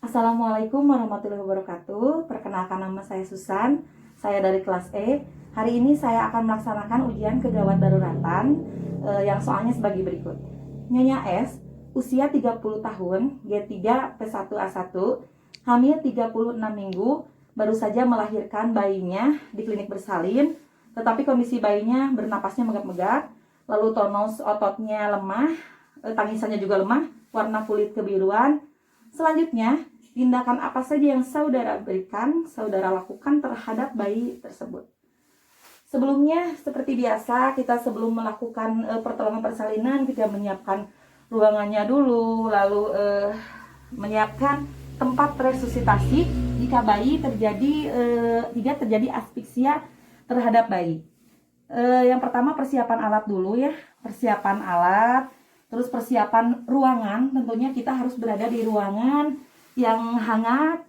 Assalamualaikum warahmatullahi wabarakatuh. Perkenalkan, nama saya Susan. Saya dari kelas E. Hari ini saya akan melaksanakan ujian kegawat daruratan yang soalnya sebagai berikut. Nyonya S, usia 30 tahun, G3 P1A1, hamil 36 minggu, baru saja melahirkan bayinya di klinik bersalin, tetapi kondisi bayinya bernapasnya megap-megap, lalu tonus ototnya lemah, tangisannya juga lemah, warna kulit kebiruan. Selanjutnya, tindakan apa saja yang saudara berikan, saudara lakukan terhadap bayi tersebut? Sebelumnya, seperti biasa, kita sebelum melakukan pertolongan persalinan, kita menyiapkan ruangannya dulu, lalu menyiapkan tempat resusitasi jika bayi terjadi asfiksia terhadap bayi. Yang pertama persiapan alat dulu ya, persiapan alat. Terus persiapan ruangan, tentunya kita harus berada di ruangan yang hangat,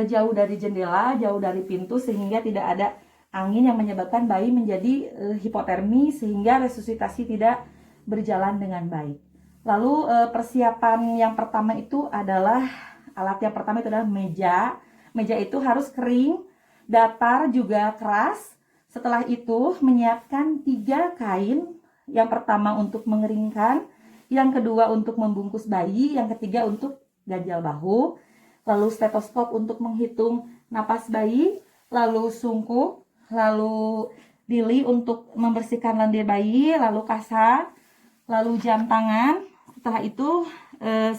jauh dari jendela, jauh dari pintu, sehingga tidak ada angin yang menyebabkan bayi menjadi hipotermi, sehingga resusitasi tidak berjalan dengan baik. Lalu persiapan yang pertama itu adalah, alat yang pertama itu adalah meja. Meja itu harus kering, datar, juga keras. Setelah itu menyiapkan 3 kain, yang pertama untuk mengeringkan, yang kedua untuk membungkus bayi, yang ketiga untuk ganjal bahu, lalu stetoskop untuk menghitung napas bayi, lalu sungkup, lalu dili untuk membersihkan lendir bayi, lalu kasa, lalu jam tangan. Setelah itu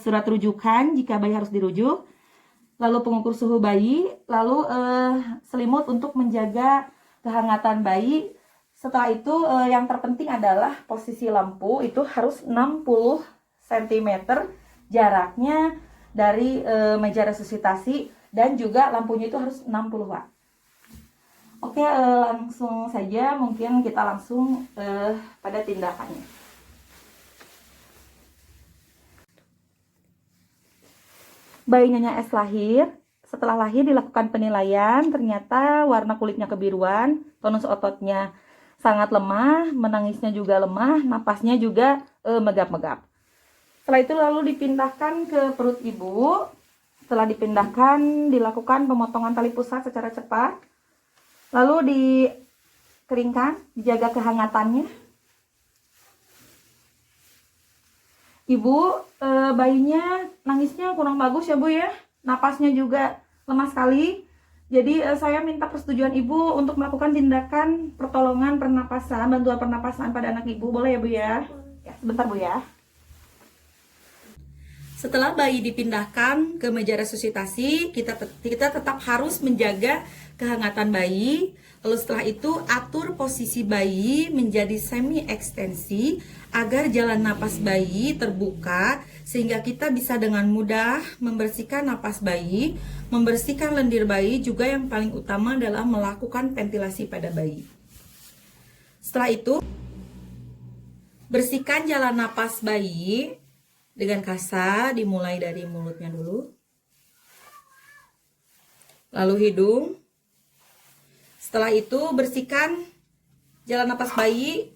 surat rujukan jika bayi harus dirujuk, lalu pengukur suhu bayi, lalu selimut untuk menjaga kehangatan bayi. Setelah itu yang terpenting adalah posisi lampu itu harus 60 cm jaraknya dari meja resusitasi, dan juga lampunya itu harus 60 watt. Oke, langsung saja mungkin kita langsung pada tindakannya. Bayi Nyonya S lahir. Setelah lahir dilakukan penilaian, ternyata warna kulitnya kebiruan, tonus ototnya sangat lemah, menangisnya juga lemah, napasnya juga megap-megap. Setelah itu lalu dipindahkan ke perut ibu. Setelah dipindahkan, dilakukan pemotongan tali pusat secara cepat. Lalu dikeringkan, dijaga kehangatannya. Ibu, bayinya nangisnya kurang bagus ya Bu ya. Napasnya juga lemah sekali. Jadi saya minta persetujuan ibu untuk melakukan tindakan pertolongan pernapasan, bantuan pernapasan pada anak ibu. Boleh ya Bu ya? Ya, sebentar Bu ya. Setelah bayi dipindahkan ke meja resusitasi, kita tetap harus menjaga kehangatan bayi. Lalu setelah itu atur posisi bayi menjadi semi ekstensi agar jalan napas bayi terbuka, sehingga kita bisa dengan mudah membersihkan napas bayi, membersihkan lendir bayi, juga yang paling utama adalah melakukan ventilasi pada bayi. Setelah itu bersihkan jalan napas bayi dengan kasa, dimulai dari mulutnya dulu, lalu hidung. Setelah itu bersihkan jalan napas bayi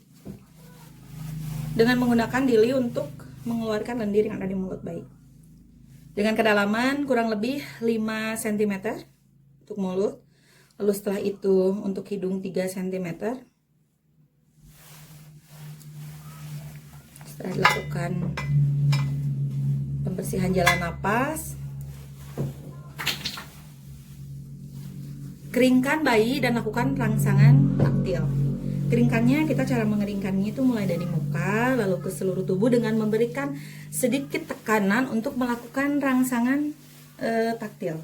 dengan menggunakan dili untuk mengeluarkan lendir yang ada di mulut bayi. Dengan kedalaman kurang lebih 5 cm untuk mulut. Lalu setelah itu untuk hidung 3 cm. Setelah dilakukan pembersihan jalan napas, keringkan bayi dan lakukan rangsangan taktil. Keringkannya, kita cara mengeringkannya itu mulai dari muka lalu ke seluruh tubuh dengan memberikan sedikit tekanan untuk melakukan rangsangan taktil.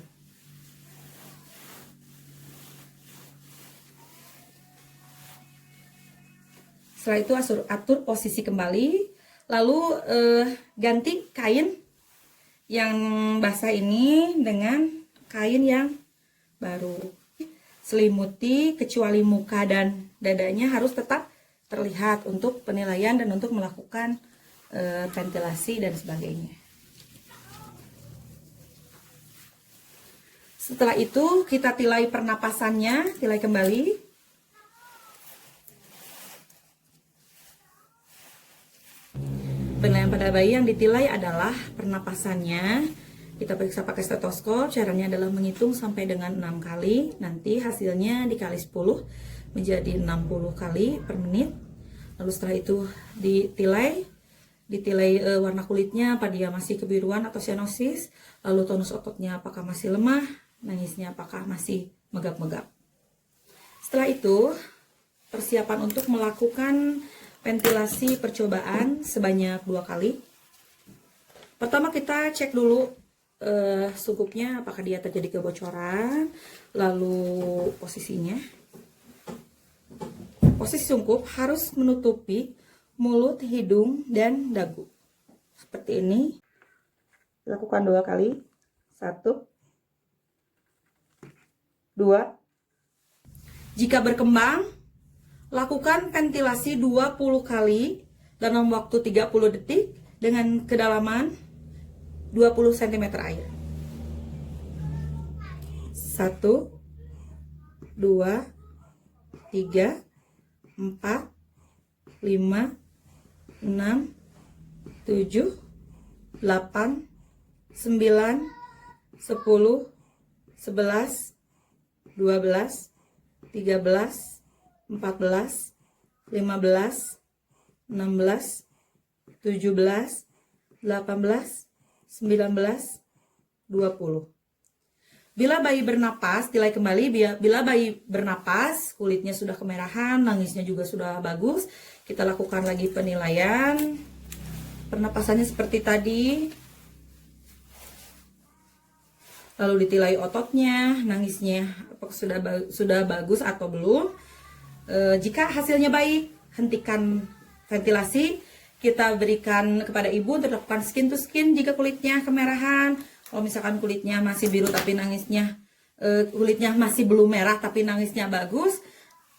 Setelah itu atur posisi kembali, lalu ganti kain yang basah ini dengan kain yang baru. Selimuti, kecuali muka dan dadanya harus tetap terlihat untuk penilaian dan untuk melakukan ventilasi dan sebagainya. Setelah itu kita tilai pernapasannya, tilai kembali. Penilaian pada bayi yang ditilai adalah pernapasannya, Kita periksa pakai stetoskop, caranya adalah menghitung sampai dengan 6 kali. Nanti hasilnya dikali 10 menjadi 60 kali per menit. Lalu setelah itu ditilai warna kulitnya, apa dia masih kebiruan atau cyanosis, lalu tonus ototnya apakah masih lemah, nangisnya apakah masih megap-megap. Setelah itu, persiapan untuk melakukan ventilasi percobaan sebanyak 2 kali. Pertama kita cek dulu sungkupnya apakah dia terjadi kebocoran, lalu posisinya. Posisi sungkup harus menutupi mulut, hidung, dan dagu. Seperti ini. Lakukan 2 kali. 1, 2. Jika berkembang, lakukan ventilasi 20 kali dalam waktu 30 detik dengan kedalaman 20 cm air. 1, 2, 3, 4, 5, 6, 7, 8, 9, 10, 11, 12, 13, 14, 15, 16, 17, 18, 19, 20. Bila bayi bernapas, tilai kembali. Bila bayi bernapas, kulitnya sudah kemerahan, nangisnya juga sudah bagus, kita lakukan lagi penilaian. Pernapasannya seperti tadi. Lalu ditilai ototnya, nangisnya apakah sudah bagus atau belum. Jika hasilnya baik, hentikan ventilasi. Kita berikan kepada ibu untuk lakukan skin to skin jika kulitnya kemerahan. Kalau misalkan kulitnya masih biru tapi nangisnya, kulitnya masih belum merah tapi nangisnya bagus,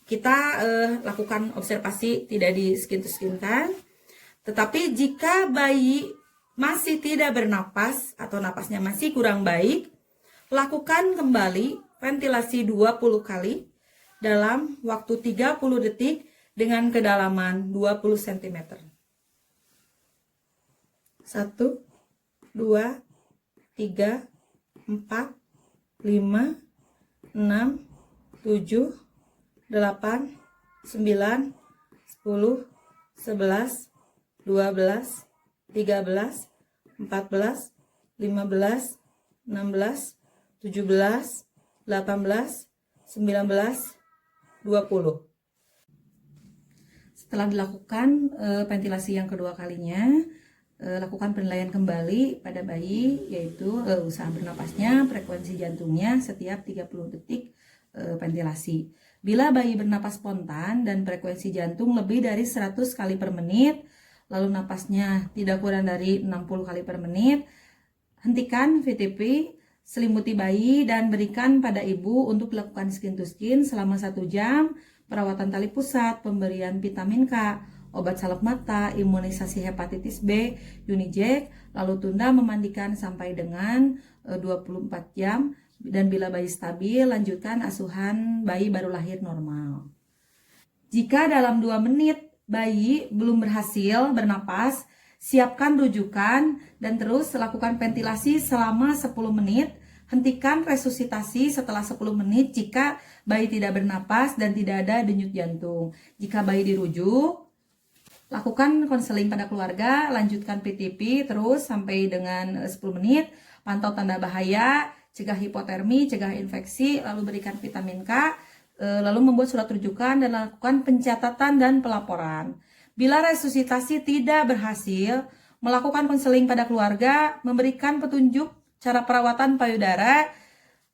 kita lakukan observasi, tidak di skin to skin kan. Tetapi jika bayi masih tidak bernapas atau napasnya masih kurang baik, lakukan kembali ventilasi 20 kali dalam waktu 30 detik dengan kedalaman 20 cm. 1, 2, 3, 4, 5, 6, 7, 8, 9, 10, 11, 12, 13, 14, 15, 16, 17, 18, 19, 20. Setelah dilakukan ventilasi yang kedua kalinya, lakukan penilaian kembali pada bayi, yaitu usaha bernapasnya, frekuensi jantungnya setiap 30 detik ventilasi. Bila bayi bernapas spontan dan frekuensi jantung lebih dari 100 kali per menit, lalu napasnya tidak kurang dari 60 kali per menit, hentikan VTP, selimuti bayi dan berikan pada ibu untuk dilakukan skin to skin selama 1 jam, perawatan tali pusat, pemberian vitamin K, obat salep mata, imunisasi hepatitis B, Uniject, lalu tunda memandikan sampai dengan 24 jam, dan bila bayi stabil, lanjutkan asuhan bayi baru lahir normal. Jika dalam 2 menit bayi belum berhasil bernapas, siapkan rujukan dan terus lakukan ventilasi selama 10 menit. Hentikan resusitasi setelah 10 menit jika bayi tidak bernapas dan tidak ada denyut jantung. Jika bayi dirujuk, lakukan konseling pada keluarga, lanjutkan PTP terus sampai dengan 10 menit, pantau tanda bahaya, cegah hipotermi, cegah infeksi, lalu berikan vitamin K, lalu membuat surat rujukan dan lakukan pencatatan dan pelaporan. Bila resusitasi tidak berhasil, melakukan konseling pada keluarga, memberikan petunjuk cara perawatan payudara,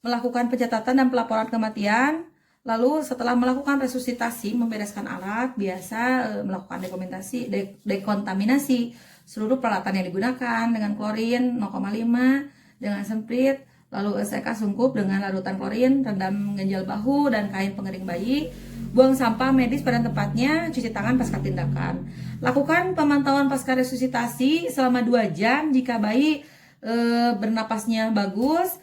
melakukan pencatatan dan pelaporan kematian. Lalu setelah melakukan resusitasi, membereskan alat, biasa melakukan dekontaminasi seluruh peralatan yang digunakan dengan klorin 0,5, dengan semprit, lalu SK sungkup dengan larutan klorin, rendam genjal bahu dan kain pengering bayi, buang sampah medis pada tempatnya, cuci tangan pasca tindakan. Lakukan pemantauan pasca resusitasi selama 2 jam jika bayi bernapasnya bagus.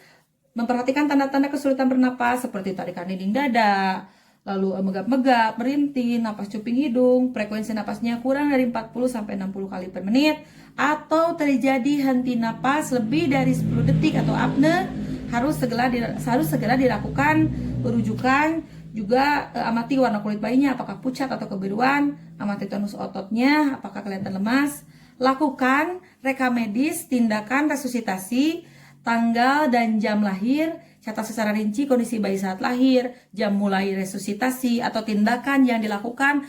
Memperhatikan tanda-tanda kesulitan bernapas seperti tarikan dinding dada, lalu megap-megap, merintih, napas cuping hidung, frekuensi napasnya kurang dari 40 sampai 60 kali per menit, atau terjadi henti napas lebih dari 10 detik atau apne, harus segera dilakukan rujukan. Juga amati warna kulit bayinya, apakah pucat atau kebiruan, amati tonus ototnya, apakah kelihatan lemas. Lakukan rekam medis, tindakan resusitasi, tanggal dan jam lahir, catat secara rinci kondisi bayi saat lahir, jam mulai resusitasi atau tindakan yang dilakukan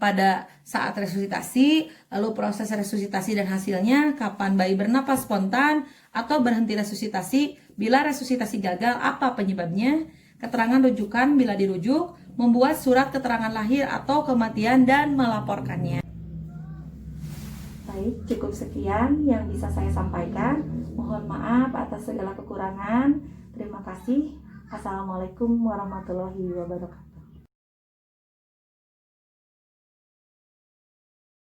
pada saat resusitasi, lalu proses resusitasi dan hasilnya, kapan bayi bernapas spontan atau berhenti resusitasi, bila resusitasi gagal apa penyebabnya, keterangan rujukan bila dirujuk, membuat surat keterangan lahir atau kematian dan melaporkannya. Baik, cukup sekian yang bisa saya sampaikan. Mohon maaf atas segala kekurangan. Terima kasih. Assalamualaikum warahmatullahi wabarakatuh.